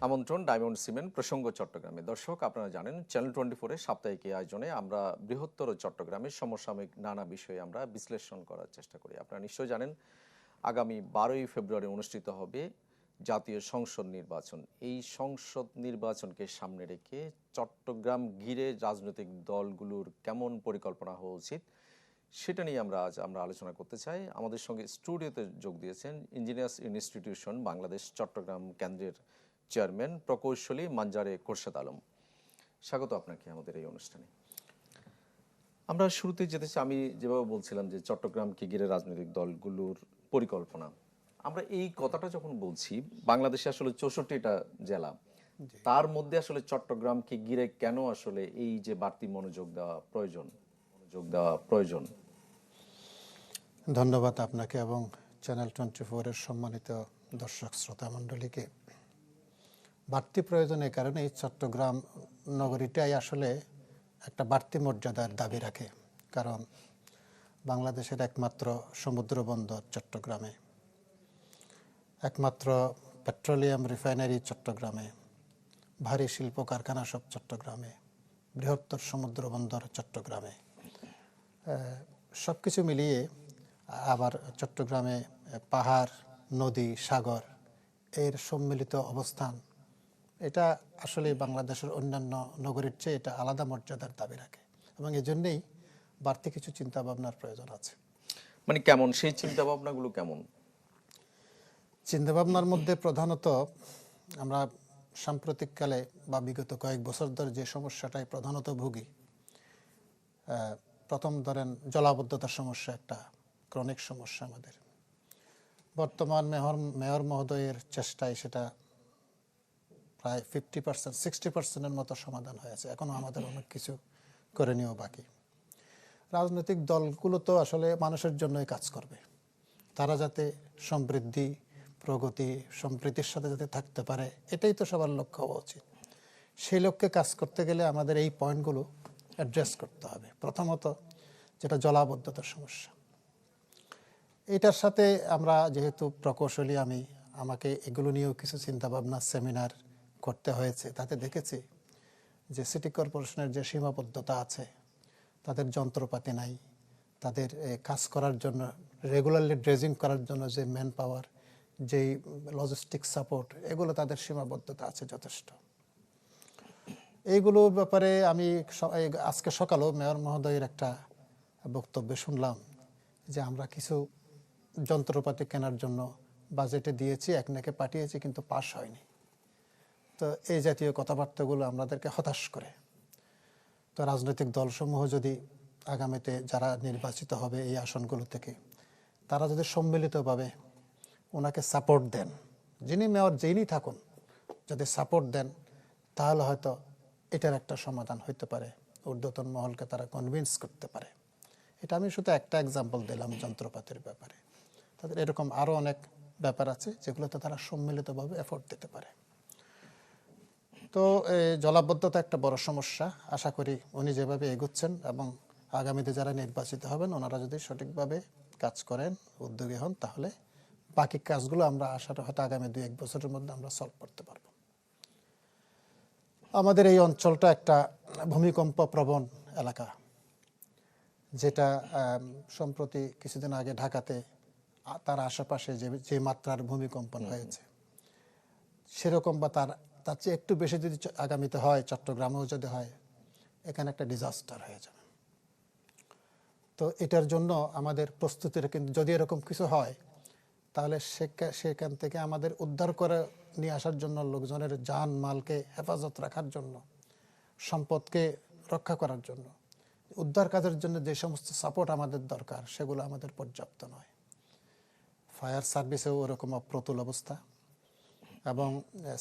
আমন্ত্রণ diamond cement প্রসঙ্গ চট্টগ্রামে। দর্শক, আপনারা জানেন চ্যানেল 24-এর সাপ্তাহিক এই আয়োজনে আমরা বৃহত্তর চট্টগ্রামের সমসাময়িক নানা বিষয়ে আমরা বিশ্লেষণ করার চেষ্টা করি। আপনারা নিশ্চয়ই জানেন আগামী 12ই ফেব্রুয়ারি অনুষ্ঠিত হবে জাতীয় সংসদ নির্বাচন। এই সংসদ নির্বাচনকে সামনে রেখে চট্টগ্রাম ঘিরে রাজনৈতিক দলগুলোর কেমন পরিকল্পনা হওয়া উচিত সেটা নিয়ে আমরা আলোচনা করতে চাই। আমাদের সঙ্গে স্টুডিওতে যোগ দিয়েছেন ইঞ্জিনিয়ার্স ইনস্টিটিউশন বাংলাদেশ চট্টগ্রাম কেন্দ্রের চেয়ারম্যান প্রকৌশলী মানজারে খোরশেদ আলম। স্বাগত আপনাকে আমাদের এই অনুষ্ঠানে। আমরা শুরুতে যেতে চাই, আমি যেভাবে বলছিলাম যে চট্টগ্রামকে ঘিরে রাজনৈতিক দলগুলোর পরিকল্পনা, আমরা এই কথাটা যখন বলছি, বাংলাদেশে আসলে 64টা জেলা, তার মধ্যে আসলে চট্টগ্রামকে ঘিরে কেন আসলে এই যে বাড়তি মনোযোগ দেওয়া প্রয়োজন? ধন্যবাদ আপনাকে এবং চ্যানেল 24-এর সম্মানিত দর্শক শ্রোতা মণ্ডলীকে। বাড়তি প্রয়োজন এই কারণে এই চট্টগ্রাম নগরীটাই আসলে একটা বাড়তি মর্যাদার দাবি রাখে, কারণ বাংলাদেশের একমাত্র সমুদ্র বন্দর চট্টগ্রামে, একমাত্র পেট্রোলিয়াম রিফাইনারি চট্টগ্রামে, ভারী শিল্প কারখানা সব চট্টগ্রামে, বৃহত্তর সমুদ্র বন্দর চট্টগ্রামে। সব কিছু মিলিয়ে আবার চট্টগ্রামে পাহাড়, নদী, সাগর এর সম্মিলিত অবস্থান, এটা আসলে বাংলাদেশের অন্যান্য নগরীর চেয়ে এটা আলাদা মর্যাদার দাবি রাখে এবং এজন্যই বাড়তি কিছু চিন্তা ভাবনার প্রয়োজন আছে। মানে কেমন সেই চিন্তা ভাবনাগুলো কেমন? চিন্তাভাবনার মধ্যে প্রধানত আমরা সাম্প্রতিককালে বা বিগত কয়েক বছর ধরে যে সমস্যাটাই প্রধানত ভুগি, প্রথম ধরেন জলাবদ্ধতার সমস্যা, একটা ক্রনিক সমস্যা আমাদের। বর্তমান মেয়র মহোদয়ের চেষ্টায় সেটা প্রায় 50%, 60%-এর মতো সমাধান হয়েছে। এখনও আমাদের অনেক কিছু করণীয় বাকি। রাজনৈতিক দলগুলো তো আসলে মানুষের জন্যই কাজ করবে, তারা যাতে সমৃদ্ধি, প্রগতি, সম্প্রীতির সাথে যাতে থাকতে পারে, এটাই তো সবার লক্ষ্য হওয়া উচিত। সেই লক্ষ্যে কাজ করতে গেলে আমাদের এই পয়েন্টগুলো অ্যাড্রেস করতে হবে। প্রথমত যেটা জলাবদ্ধতার সমস্যা, এটার সাথে আমরা যেহেতু প্রকৌশলী, আমাকে এগুলো নিয়েও কিছু চিন্তাভাবনা সেমিনার করতে হয়েছে। তাতে দেখেছি যে সিটি কর্পোরেশনের যে সীমাবদ্ধতা আছে, তাদের যন্ত্রপাতি নাই, তাদের কাজ করার জন্য রেগুলারলি ড্রেজিং করার জন্য যে ম্যান পাওয়ার, যেই লজিস্টিক সাপোর্ট, এগুলো তাদের সীমাবদ্ধতা আছে যথেষ্ট। এইগুলোর ব্যাপারে আমি আজকে সকালেও মেয়র মহোদয়ের একটা বক্তব্যে শুনলাম যে আমরা কিছু যন্ত্রপাতি কেনার জন্য বাজেটে দিয়েছি, একনাকে পাঠিয়েছি, কিন্তু পাস হয়নি। তো এই জাতীয় কথাবার্তাগুলো আমাদেরকে হতাশ করে। তো রাজনৈতিক দলসমূহ যদি আগামীতে যারা নির্বাচিত হবে এই আসনগুলো থেকে, তারা যদি সম্মিলিতভাবে ওনাকে সাপোর্ট দেন, যিনি মেয়র যেইনি থাকুন, যদি সাপোর্ট দেন, তাহলে হয়তো এটার একটা সমাধান হইতে পারে, ঊর্ধ্বতন মহলকে তারা কনভিন্স করতে পারে। এটা আমি শুধু একটা এক্সাম্পল দিলাম যন্ত্রপাতির ব্যাপারে। তাদের এরকম আরও অনেক ব্যাপার আছে যেগুলোতে তারা সম্মিলিতভাবে এফোর্ট দিতে পারে। তো জলাবদ্ধতা একটা বড় সমস্যা। আশা করি উনি যেভাবে এগোচ্ছেন এবং আগামীতে যারা নির্বাচিত হবেন ওনারা যদি সঠিকভাবে কাজ করেন, উদ্যোগী হন, তাহলে বাকি কাজগুলো আমরা আশাটা হয়তো আগামী 2-1 বছরের মধ্যে আমরা সলভ করতে পারব। আমাদের এই অঞ্চলটা একটা ভূমিকম্প প্রবণ এলাকা, যেটা সম্প্রতি কিছুদিন আগে ঢাকাতে তার আশেপাশে যে মাত্রার ভূমিকম্পন হয়েছে, সেরকম বা তার চেয়ে একটু বেশি যদি আগামীতে হয়, চট্টগ্রামেও যদি হয়, এখানে একটা ডিজাস্টার হয়ে যাবে। তো এটার জন্য আমাদের প্রস্তুতির, কিন্তু যদি এরকম কিছু হয় তাহলে সেখান থেকে আমাদের উদ্ধার করে নিয়ে আসার জন্য, লোকজনের জান মালকে হেফাজত রাখার জন্য, সম্পদকে রক্ষা করার জন্য, উদ্ধার কাজের জন্য যে সমস্ত সাপোর্ট আমাদের দরকার, সেগুলো আমাদের পর্যাপ্ত নয়। ফায়ার সার্ভিসেও ওরকম অপ্রতুল অবস্থা, এবং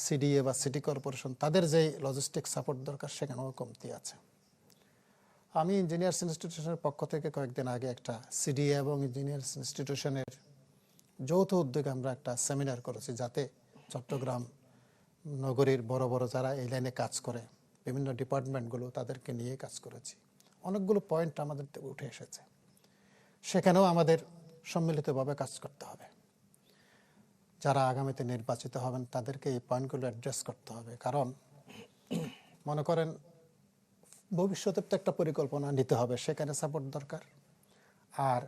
সিডিএ বা সিটি কর্পোরেশন তাদের যে লজিস্টিক সাপোর্ট দরকার, সেখানেও কমতি আছে। আমি ইঞ্জিনিয়ার্স ইনস্টিটিউশনের পক্ষ থেকে কয়েকদিন আগে একটা সিডিএ এবং ইঞ্জিনিয়ার্স ইনস্টিটিউশনের যৌথ উদ্যোগে আমরা একটা সেমিনার করেছি, যাতে চট্টগ্রাম নগরীর বড় বড় যারা এই লাইনে কাজ করে, বিভিন্ন ডিপার্টমেন্টগুলো, তাদেরকে নিয়ে কাজ করেছি। অনেকগুলো পয়েন্ট আমাদের উঠে এসেছে। সেখানেও আমাদের সম্মিলিতভাবে কাজ করতে হবে। যারা আগামীতে নির্বাচিত হবেন তাদেরকে এই পয়েন্টগুলো অ্যাড্রেস করতে হবে। কারণ মনে করেন ভবিষ্যতে তো একটা পরিকল্পনা নিতে হবে, সেখানে সাপোর্ট দরকার। আর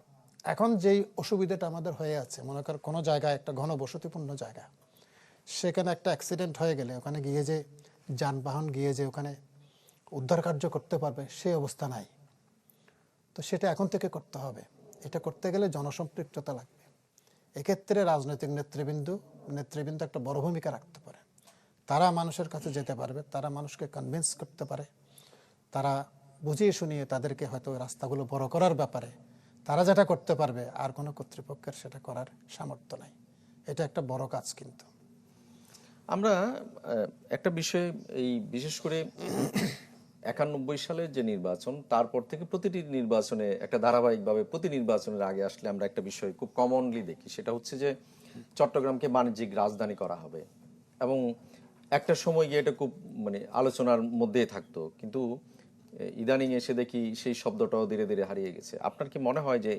এখন যেই অসুবিধাটা আমাদের হয়ে আছে, মনে করেন কোনো জায়গায় একটা ঘনবসতিপূর্ণ জায়গা, সেখানে একটা অ্যাক্সিডেন্ট হয়ে গেলে ওখানে গিয়ে যে যানবাহন গিয়ে যে ওখানে উদ্ধার কার্য করতে পারবে সেই অবস্থা নাই। তো সেটা এখন থেকে করতে হবে। এটা করতে গেলে জনসম্পৃক্ততা লাগবে। এক্ষেত্রে রাজনৈতিক নেতৃবৃন্দ একটা বড় ভূমিকা রাখতে পারে। তারা মানুষের কাছে যেতে পারবে, তারা মানুষকে কনভিন্স করতে পারে, তারা বুঝিয়ে শুনিয়ে তাদেরকে হয়তো রাস্তাগুলো বড় করার ব্যাপারে তারা যেটা করতে পারবে, আর কোনো কর্তৃপক্ষের সেটা করার সামর্থ্য নাই। এটা একটা বড় কাজ। কিন্তু আমরা একটা বিষয়, এই বিশেষ করে 91 সালের যে নির্বাচন, তারপর থেকে প্রতিটি নির্বাচনে একটা ধারাবাহিকভাবে প্রতি নির্বাচনের আগে আসলে আমরা একটা বিষয় খুব কমনলি দেখি, সেটা হচ্ছে যে চট্টগ্রামকে বাণিজ্যিক রাজধানী করা হবে। এবং একটা সময় গিয়ে এটা খুব মানে আলোচনার মধ্যেই থাকতো, কিন্তু ইদানিং এসে দেখি সেই শব্দটাও ধীরে ধীরে হারিয়ে গেছে। আপনার কি মনে হয় যে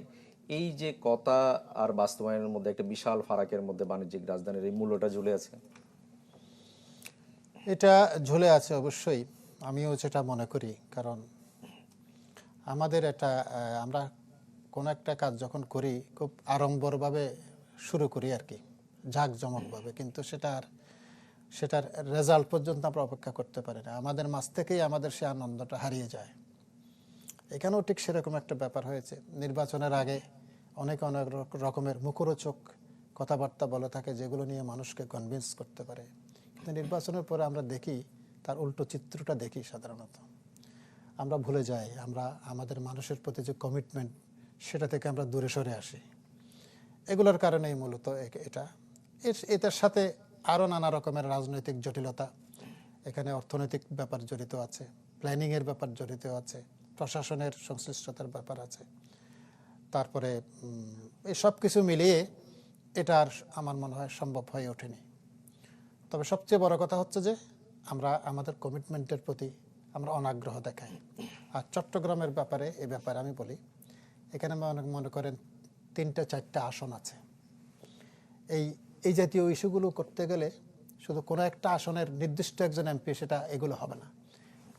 এই যে কথা আর বাস্তবায়নের মধ্যে একটা বিশাল ফারাকের মধ্যে বাণিজ্যিক রাজধানীর এই মূল্যটা ঝুলে আছে? এটা ঝুলে আছে অবশ্যই, আমিও যেটা মনে করি। কারণ আমাদের এটা আমরা কোনো একটা কাজ যখন করি খুব আড়ম্বরভাবে শুরু করি আর কি, জাঁকজমকভাবে, কিন্তু সেটার রেজাল্ট পর্যন্ত আমরা অপেক্ষা করতে পারি না। আমাদের মাঝ থেকেই আমাদের সে আনন্দটা হারিয়ে যায়। এখানেও ঠিক সেরকম একটা ব্যাপার হয়েছে। নির্বাচনের আগে অনেক রকমের মুখরোচক কথাবার্তা বলে থাকে, যেগুলো নিয়ে মানুষকে কনভিন্স করতে পারে। কিন্তু নির্বাচনের পরে আমরা দেখি তার উল্টো চিত্রটা দেখি। সাধারণত আমরা ভুলে যাই, আমরা আমাদের মানুষের প্রতি যে কমিটমেন্ট, সেটা থেকে আমরা দূরে সরে আসি। এগুলোর কারণেই মূলত এটা। এটার সাথে আরও নানা রকমের রাজনৈতিক জটিলতা, এখানে অর্থনৈতিক ব্যাপার জড়িত আছে, প্ল্যানিংয়ের ব্যাপার জড়িত আছে, প্রশাসনের সংশ্লিষ্টতার ব্যাপার আছে। তারপরে এই সব কিছু মিলিয়ে এটা আর আমার মনে হয় সম্ভব হয়ে ওঠেনি। তবে সবচেয়ে বড় কথা হচ্ছে যে আমরা আমাদের কমিটমেন্টের প্রতি আমরা অনাগ্রহ দেখাই। আর চট্টগ্রামের ব্যাপারে আমি বলি, এখানে মনে করেন 3-4টা আসন আছে। এই জাতীয় ইস্যুগুলো করতে গেলে শুধু কোনো একটা আসনের নির্দিষ্ট একজন এমপি সেটা এগুলো হবে না।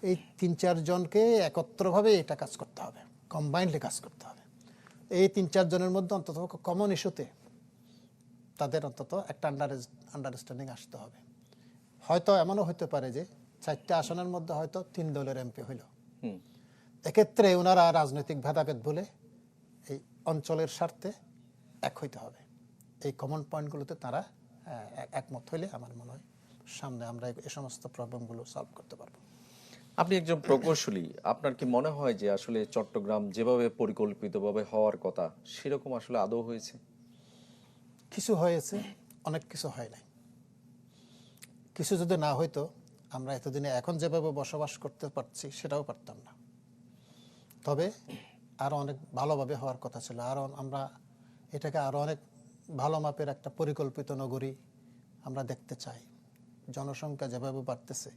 এই 3-4 জনকে একত্রভাবে এটা কাজ করতে হবে, কম্বাইন্ডলি কাজ করতে হবে। এই 3-4 জনের মধ্যে অন্তত কমন ইস্যুতে তাদের অন্তত একটা আন্ডারস্ট্যান্ডিং আসতে হবে। হয়তো এমনও হতে পারে যে 4টা আসনের মধ্যে হয়তো 3 দলের এমপি হইল। এক্ষেত্রে ওনারা রাজনৈতিক ভেদাভেদ বলে এই অঞ্চলের স্বার্থে এক হইতে হবে। এই কমন পয়েন্টগুলোতে তারা একমত হইলে আমার মনে হয় সামনে আমরা এই সমস্ত প্রবলেমগুলো সলভ করতে পারবো। আপনি একজন প্রকৌশলী, আপনার কি মনে হয় যে আসলে চট্টগ্রাম যেভাবে পরিকল্পিতভাবে হওয়ার কথা সেরকম আসলে আদৌ হয়েছে? কিছু হয়েছে, অনেক কিছু হয় নাই। কিছু যদি না হইতো আমরা এতদিনে এখন যেভাবে বসবাস করতে পারছি সেটাও পারতাম না। তবে আরও অনেক ভালোভাবে হওয়ার কথা ছিল। আরও আমরা এটাকে আরও অনেক ভালো মাপের একটা পরিকল্পিত নগরী আমরা দেখতে চাই। জনসংখ্যা যেভাবে বাড়তেছে,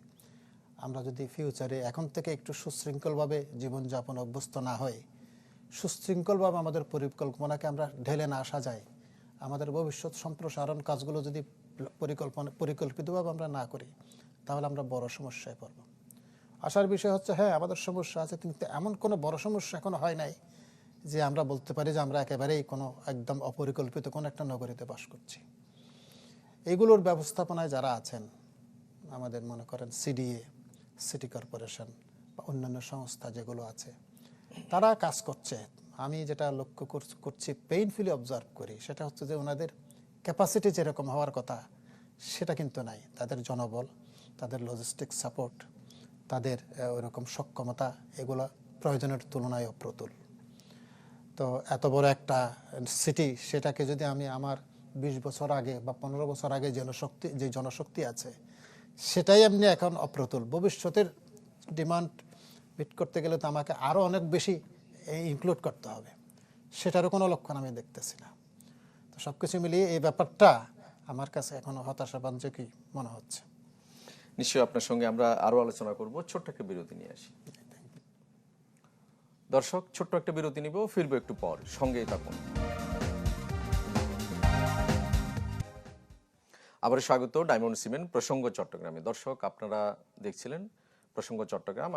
আমরা যদি ফিউচারে এখন থেকে একটু সুশৃঙ্খলভাবে জীবনযাপন অভ্যস্ত না হয়ে সুশৃঙ্খলভাবে আমাদের পরিকল্পনাকে আমরা ঢেলে না সাজাই, আমাদের ভবিষ্যৎ সম্প্রসারণ কাজগুলো যদি পরিকল্পিতভাবে আমরা না করি, তাহলে আমরা বড় সমস্যায় পড়ব। আসার বিষয় হচ্ছে, হ্যাঁ আমাদের সমস্যা আছে, কিন্তু এমন কোনো বড় সমস্যা এখনো হয় নাই যে আমরা বলতে পারি যে আমরা একেবারেই কোনো একদম অপরিকল্পিত কোনো একটা নগরীতে বাস করছি। এইগুলোর ব্যবস্থাপনায় যারা আছেন, আমাদের মনে করেন সিডিএ, সিটি কর্পোরেশন বা অন্যান্য সংস্থা যেগুলো আছে, তারা কাজ করছে। আমি যেটা লক্ষ্য করছি, পেইনফুলি অবজার্ভ করি, সেটা হচ্ছে যে ওনাদের ক্যাপাসিটি যেরকম হওয়ার কথা সেটা কিন্তু নাই। তাদের জনবল, তাদের লজিস্টিক সাপোর্ট, তাদের ওইরকম সক্ষমতা, এগুলো প্রয়োজনের তুলনায় অপ্রতুল। তো এত বড় একটা সিটি, সেটাকে যদি আমি আমার 20 বছর আগে বা 15 বছর আগে যে জনশক্তি আছে সেটাই এমনি এখন অপ্রতুল। ভবিষ্যতের ডিমান্ড মিট করতে গেলে তো আমাকে আরও অনেক বেশি ইনক্লুড করতে হবে, সেটারও কোনো লক্ষণ আমি দেখতেছি না। তো সব কিছু মিলিয়ে এই ব্যাপারটা আমার কাছে এখনো হতাশাব্যঞ্জকই মনে হচ্ছে। নিশ্চয়ই আপনার সঙ্গে আমরা আরো আলোচনা করব। ছোট্ট একটা বিরতি নিয়ে আসি। দর্শক, ছোট্ট একটা বিরতি নিব, ফিরবো একটু পর, সঙ্গেই থাকুন। আবার স্বাগত ডায়মন্ড সিমেন্ট প্রসঙ্গ চট্টগ্রামে। দর্শক, আপনারা দেখছিলেন প্রসঙ্গ চট্টগ্রাম।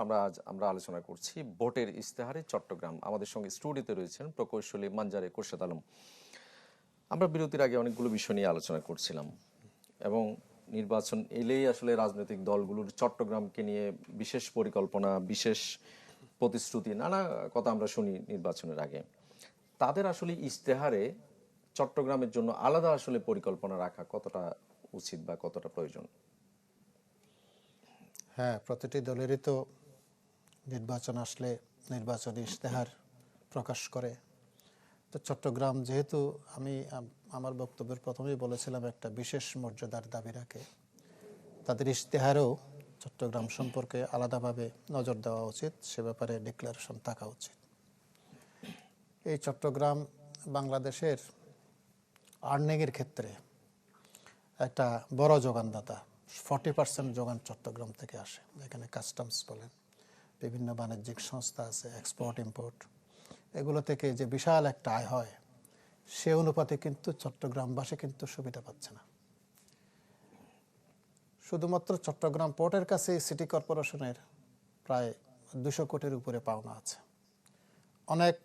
আমরা আলোচনা করছি ভোটের ইস্তেহারে চট্টগ্রাম। আমাদের সঙ্গে স্টুডিওতে রয়েছেন প্রকৌশলী মানজারে খোরশেদ আলম। আমরা বিরতির আগে অনেকগুলো বিষয় নিয়ে আলোচনা করছিলাম এবং নির্বাচন এলেই আসলে রাজনৈতিক দলগুলোর চট্টগ্রামকে নিয়ে বিশেষ পরিকল্পনা, বিশেষ প্রতিশ্রুতি, নানা কথা আমরা শুনি নির্বাচনের আগে। তাদের আসলে ইস্তেহারে চট্টগ্রামের জন্য আলাদা আসলে পরিকল্পনা রাখা কতটা উচিত বা কতটা প্রয়োজন? হ্যাঁ, প্রতিটি দলেরই তো নির্বাচন আসলে নির্বাচনী ইশতেহার প্রকাশ করে। তো চট্টগ্রাম যেহেতু আমি আমার বক্তব্যের প্রথমেই বলেছিলাম একটা বিশেষ মর্যাদার দাবি রাখে, তাদের ইশতেহারেও চট্টগ্রাম সম্পর্কে আলাদাভাবে নজর দেওয়া উচিত, সে ব্যাপারে ডিক্লারেশন থাকা উচিত। এই চট্টগ্রাম বাংলাদেশের আর্নিংয়ের ক্ষেত্রে একটা বড় যোগানদাতা। 40% যোগান চট্টগ্রাম থেকে আসে। এখানে কাস্টমস বলেন, বিভিন্ন বাণিজ্যিক সংস্থা আছে, এক্সপোর্ট ইম্পোর্ট, এগুলো থেকে যে বিশাল একটা আয় হয়, সে অনুপাতে কিন্তু চট্টগ্রামবাসী কিন্তু সুবিধা পাচ্ছে না। শুধুমাত্র চট্টগ্রাম পোর্টের কাছে সিটি কর্পোরেশনের প্রায় 200 কোটির উপরে পাওনা আছে। অনেক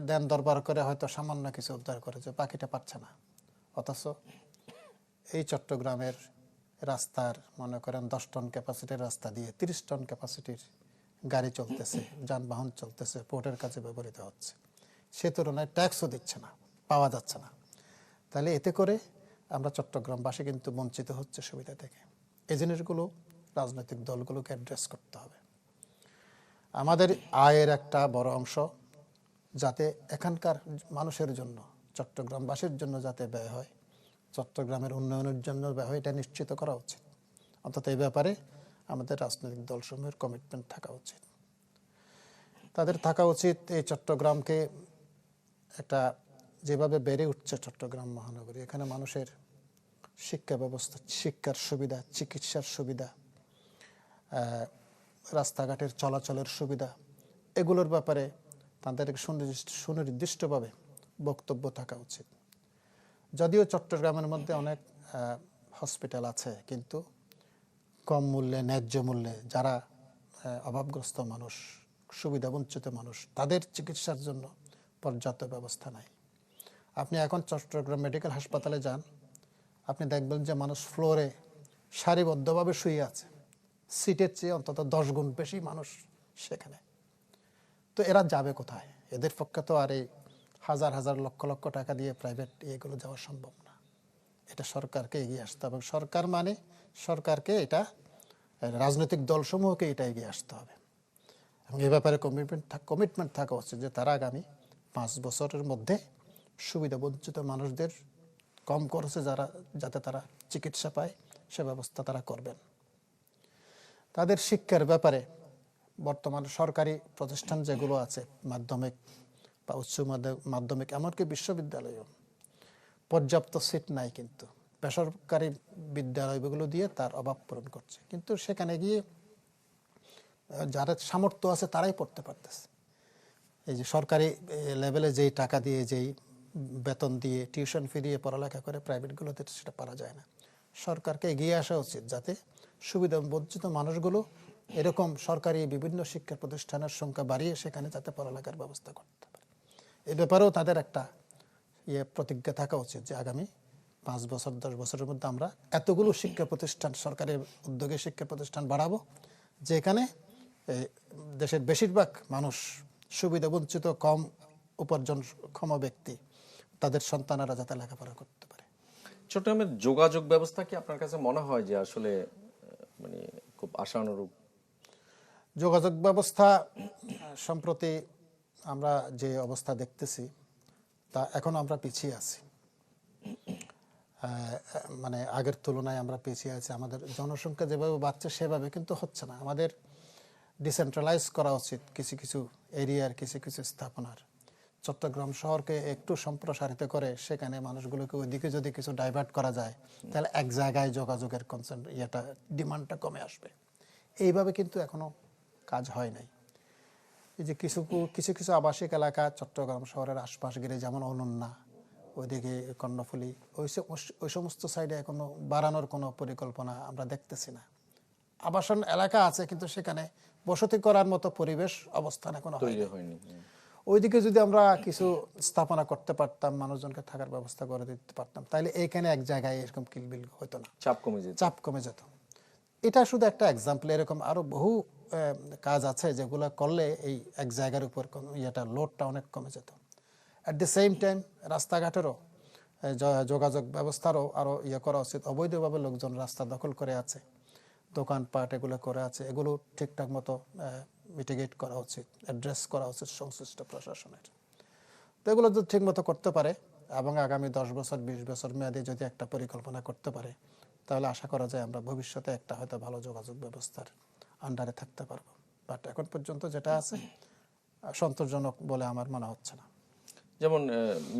দেন দরবার করে হয়তো সামান্য কিছু উদ্ধার করেছে, বাকিটা পাচ্ছে না। অথচ এই চট্টগ্রামের রাস্তার মনে করেন 10 টন ক্যাপাসিটির রাস্তা দিয়ে 30 টন ক্যাপাসিটির গাড়ি চলতেছে, যানবাহন চলতেছে, পোর্টের কাছে ব্যবহৃত হচ্ছে। সে তুলনায় ট্যাক্সও দিচ্ছে না, পাওয়া যাচ্ছে না। তাহলে এতে করে আমরা চট্টগ্রামবাসী কিন্তু বঞ্চিত হচ্ছে সুবিধা থেকে। এই জিনিসগুলো রাজনৈতিক দলগুলোকে অ্যাড্রেস করতে হবে। আমাদের আয়ের একটা বড় অংশ যাতে এখানকার মানুষের জন্য, চট্টগ্রামবাসীর জন্য যাতে ব্যয় হয়, চট্টগ্রামের উন্নয়নের জন্য ব্যয় হয়, এটা নিশ্চিত করা উচিত। অন্তত এই ব্যাপারে আমাদের রাজনৈতিক দলসমূহের কমিটমেন্ট থাকা উচিত। তাদের থাকা উচিত এই চট্টগ্রামকে একটা, যেভাবে বেড়ে উঠছে চট্টগ্রাম মহানগরী, এখানে মানুষের শিক্ষা ব্যবস্থা, শিক্ষার সুবিধা, চিকিৎসার সুবিধা, রাস্তাঘাটের চলাচলের সুবিধা, এগুলোর ব্যাপারে তাদের সুনির্দিষ্টভাবে বক্তব্য থাকা উচিত। যদিও চট্টগ্রামের মধ্যে অনেক হসপিটাল আছে, কিন্তু কম মূল্যে, ন্যায্য মূল্যে যারা অভাবগ্রস্ত মানুষ, সুবিধাবঞ্চিত মানুষ, তাদের চিকিৎসার জন্য পর্যাপ্ত ব্যবস্থা নাই। আপনি এখন চট্টগ্রাম মেডিকেল হাসপাতালে যান, আপনি দেখবেন যে মানুষ ফ্লোরে সারিবদ্ধভাবে শুয়ে আছে, সিটের চেয়ে অন্তত 10 গুণ বেশি মানুষ সেখানে। তো এরা যাবে কোথায়? এদের পক্ষে তো আর এই হাজার হাজার লক্ষ লক্ষ টাকা দিয়ে প্রাইভেট এগুলো যাওয়া সম্ভব না। এটা সরকারকে এগিয়ে আসতে হবে। সরকার মানে সরকারকে, এটা রাজনৈতিক দলসমূহকে এটা এগিয়ে আসতে হবে এবং এ ব্যাপারে কমিটমেন্ট থাকা উচিত যে তারা আগামী 5 বছরের মধ্যে সুবিধাবঞ্চিত মানুষদের কম খরচে যাতে তারা চিকিৎসা পায়, সে ব্যবস্থা তারা করবেন। তাদের শিক্ষার ব্যাপারে বর্তমান সরকারি প্রতিষ্ঠান যেগুলো আছে, মাধ্যমিক বা উচ্চ মাধ্যমিক, এমনকি বিশ্ববিদ্যালয়েও পর্যাপ্ত সিট নাই, কিন্তু বেসরকারি বিদ্যালয়গুলো দিয়ে তার অভাব পূরণ করছে। কিন্তু সেখানে গিয়ে যারা সামর্থ্য আছে তারাই পড়তে পারতেছে। এই যে সরকারি লেভেলে যেই টাকা দিয়ে, যেই বেতন দিয়ে, টিউশন ফি দিয়ে পড়ালেখা করে, প্রাইভেটগুলোতে সেটা পারা যায় না। সরকারকে এগিয়ে আসা উচিত যাতে সুবিধা বঞ্চিত মানুষগুলো এরকম সরকারি বিভিন্ন শিক্ষা প্রতিষ্ঠানের সংখ্যা বাড়িয়ে সেখানে যাতে পড়ালেখার ব্যবস্থা করতে পারে। এই ব্যাপারেও তাদের একটা প্রতিজ্ঞা থাকা উচিত যে আগামী 5 বছর 10 বছরের মধ্যে আমরা এতগুলো শিক্ষা প্রতিষ্ঠান, সরকারের উদ্যোগে শিক্ষা প্রতিষ্ঠান বাড়াবো, যেখানে দেশের বেশিরভাগ মানুষ, সুবিধাবঞ্চিত, কম উপার্জনক্ষম ব্যক্তি, তাদের সন্তানেরা যাতে লেখাপড়া করতে পারে। চট্টগ্রামের যোগাযোগ ব্যবস্থা কি আপনার কাছে মনে হয় যে আসলে মানে খুব আশানুরূপ? যোগাযোগ ব্যবস্থা সম্প্রতি আমরা যে অবস্থা দেখতেছি, তা এখন আমরা পিছিয়ে আছি। মানে আগের তুলনায় আমরা পিছিয়ে আছি। আমাদের জনসংখ্যা যেভাবে বাড়ছে সেভাবে কিন্তু হচ্ছে না। আমাদের ডিসেন্ট্রালাইজ করা উচিত কিছু কিছু এরিয়ার, কিছু কিছু স্থাপনার। চট্টগ্রাম শহরকে একটু সম্প্রসারিত করে সেখানে মানুষগুলোকে ওইদিকে যদি কিছু ডাইভার্ট করা যায়, তাহলে এক জায়গায় যোগাযোগের ডিমান্ডটা কমে আসবে। এইভাবে কিন্তু এখনো কাজ হয় নাই। এই যে কিছু কিছু আবাসিক এলাকা চট্টগ্রাম শহরের আশপাশ ঘিরে, যেমন অনন্যা, ওইদিকে কর্ণফুলী, ওই সমস্ত সাইডে এখনো বাড়ানোর কোনো পরিকল্পনা আমরা দেখতেছি না। আবাসন এলাকা আছে কিন্তু সেখানে বসতি করার মতো পরিবেশ অবস্থান এখনো তৈরি হয়নি। ওইদিকে যদি আমরা কিছু স্থাপনা করতে পারতাম, মানুষজনকে থাকার ব্যবস্থা করে দিতে পারতাম, তাহলে এইখানে এক জায়গায় এরকম কিলবিল হতো না, চাপ কমে যেত। চাপ কমে যেত। এটা শুধু একটা এক্সাম্পল, এরকম আরো বহু কাজ আছে যেগুলো করলে এই এক জায়গার উপর ইয়েটা লোডটা অনেক কমে যেত। অ্যাট দ্য সেম টাইম রাস্তাঘাটেরও যোগাযোগ ব্যবস্থারও আরো ইয়ে করা উচিত। অবৈধভাবে লোকজন রাস্তা দখল করে আছে, দোকানপাট এগুলো করে আছে, এগুলো ঠিকঠাক মতো মিটিগেট করা উচিত, অ্যাড্রেস করা উচিত সংশ্লিষ্ট প্রশাসনের। তো এগুলো যদি ঠিক মতো করতে পারে এবং আগামী 10 বছর 20 বছর মেয়াদে যদি একটা পরিকল্পনা করতে পারে, তাহলে আশা করা যায় আমরা ভবিষ্যতে একটা হয়তো ভালো যোগাযোগ ব্যবস্থার আন্ডারে থাকতে পারবো। বাট এখন পর্যন্ত যেটা আছে সন্তোষজনক বলে আমার মনে হচ্ছে না। যেমন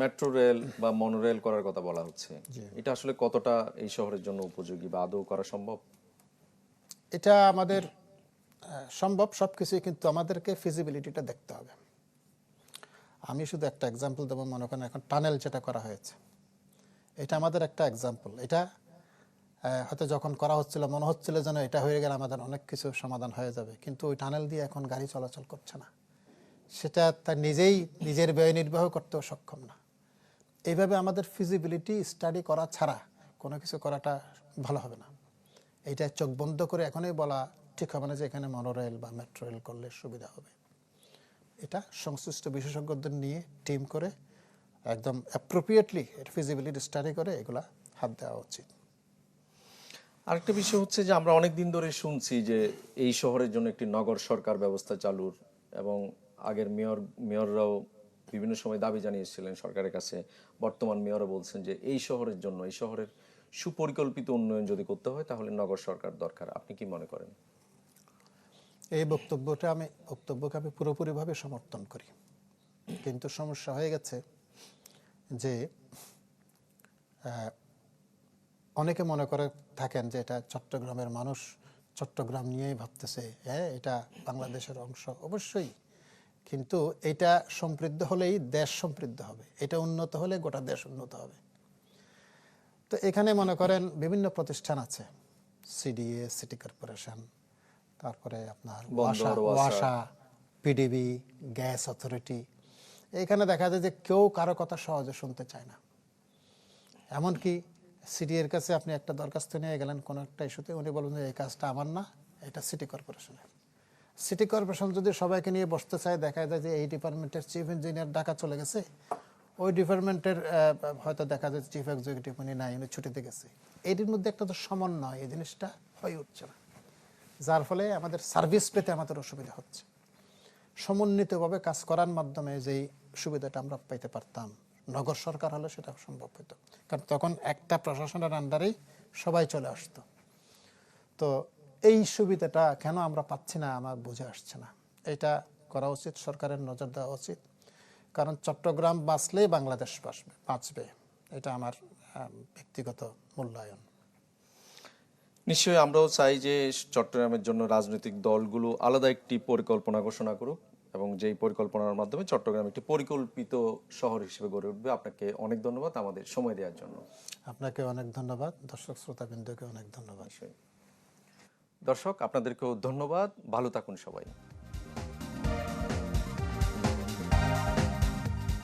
মেট্রো রেল বা মনোরেল করার কথা বলা হচ্ছে, এটা আসলে কতটা এই শহরের জন্য উপযোগী বা আদৌ করা সম্ভব? এটা আমাদের সম্ভব সবকিছুই, কিন্তু আমাদেরকে ফিজিবিলিটিটা দেখতে হবে। আমি শুধু একটা এক্সাম্পল দেবো, মনে করেন এখন টানেল যেটা করা হয়েছে, এটা আমাদের একটা এক্সাম্পল। এটা হয়তো যখন করা হচ্ছিল মনে হচ্ছিল যেন এটা হয়ে গেলে আমাদের অনেক কিছু সমাধান হয়ে যাবে, কিন্তু ওই টানেল দিয়ে এখন গাড়ি চলাচল করছে না, সেটা তার নিজের ব্যয় নির্বাহ করতেও সক্ষম না। এইভাবে আমাদের ফিজিবিলিটি স্টাডি করা ছাড়া কোনো কিছু করাটা ভালো হবে না। এইটা চোখ বন্ধ করে এখনই বলা ঠিক হবে না যে এখানে মনোরেল বা মেট্রো রেল করলে সুবিধা হবে। এটা সংশ্লিষ্ট বিশেষজ্ঞদের নিয়ে টিম করে একদম অ্যাপ্রোপ্রিয়েটলি ফিজিবিলিটি স্টাডি করে এগুলা হাত দেওয়া উচিত। আরেকটা বিষয় হচ্ছে যে আমরা অনেক দিন ধরে শুনছি যে এই শহরের জন্য একটি নগর সরকার ব্যবস্থা চালুর, এবং আগের মেয়ররাও বিভিন্ন সময় দাবি জানিয়েছিলেন সরকারের কাছে। বর্তমান মেয়রও বলছেন যে এই শহরের জন্য, এই শহরের সুপরিকল্পিত উন্নয়ন যদি করতে হয় তাহলে নগর সরকার দরকার। আপনি কি মনে করেন? এই বক্তব্যকে আমি পুরোপুরিভাবে সমর্থন করি, কিন্তু সমস্যা হয়ে গেছে যে অনেকে মনে করে থাকেন যে এটা চট্টগ্রামের মানুষ চট্টগ্রাম নিয়েই ভাবতেছে, হ্যাঁ এটা বাংলাদেশের অংশ, অবশ্যই, কিন্তু এটা সমৃদ্ধ হলেই দেশ সমৃদ্ধ হবে, এটা উন্নত হলে গোটা দেশ উন্নত হবে। তো এখানে মনে করেন বিভিন্ন প্রতিষ্ঠান আছে, সিডিএ, সিটি কর্পোরেশন, তারপরে আপনার ওয়াসা, পিডিবি, গ্যাস অথরিটি। এখানে দেখা যায় যে কেউ কারো কথা সহজে শুনতে চায় না। এমনকি সিডিএর কাছে আপনি একটা দরখাস্ত নিয়ে গেলেন কোনো একটা ইস্যুতে, উনি বলবেন যে এই কাজটা আমার না, এটা সিটি কর্পোরেশনের। সিটি কর্পোরেশন যদি সবাইকে নিয়ে বসতে চায়, দেখা যায় যে এই ডিপার্টমেন্টের চিফ ইঞ্জিনিয়ার ঢাকা চলে গেছে, ওই ডিপার্টমেন্টের হয়তো দেখা যায় চিফ এক্সিকিউটিভ উনি নাই, উনি ছুটিতে গেছে। এটির মধ্যে একটা তো সমন্বয়, এই জিনিসটা হয়ে উঠছে না, যার ফলে আমাদের সার্ভিস পেতে আমাদের অসুবিধা হচ্ছে। সমন্বিতভাবে কাজ করার মাধ্যমে যেই সুবিধাটা আমরা পাইতে পারতাম নগর সরকার হলে সেটা সম্ভব হতো, কারণ তখন একটা প্রশাসনের আন্ডারেই সবাই চলে আসতো। তো এই সুবিধাটা কেন আমরা পাচ্ছি না আমার বুঝে আসছে না। এটা করা উচিত, সরকারের নজর দেওয়া উচিত, কারণ চট্টগ্রাম বাঁচলেই বাংলাদেশ বাঁচবে, এটা আমার ব্যক্তিগত মূল্যায়ন। নিশ্চয়ই আমরাও চাই যে চট্টগ্রামের জন্য রাজনৈতিক দলগুলো আলাদা একটি পরিকল্পনা ঘোষণা করুক, এবং যেই পরিকল্পনার মাধ্যমে চট্টগ্রাম একটি পরিকল্পিত শহর হিসেবে গড়ে উঠবে। আপনাকে অনেক ধন্যবাদ আমাদের সময় দেওয়ার জন্য। আপনাকে অনেক ধন্যবাদ, দর্শক শ্রোতাবৃন্দকে অনেক ধন্যবাদ। দর্শক আপনাদেরকেও ধন্যবাদ, ভালো থাকুন সবাই।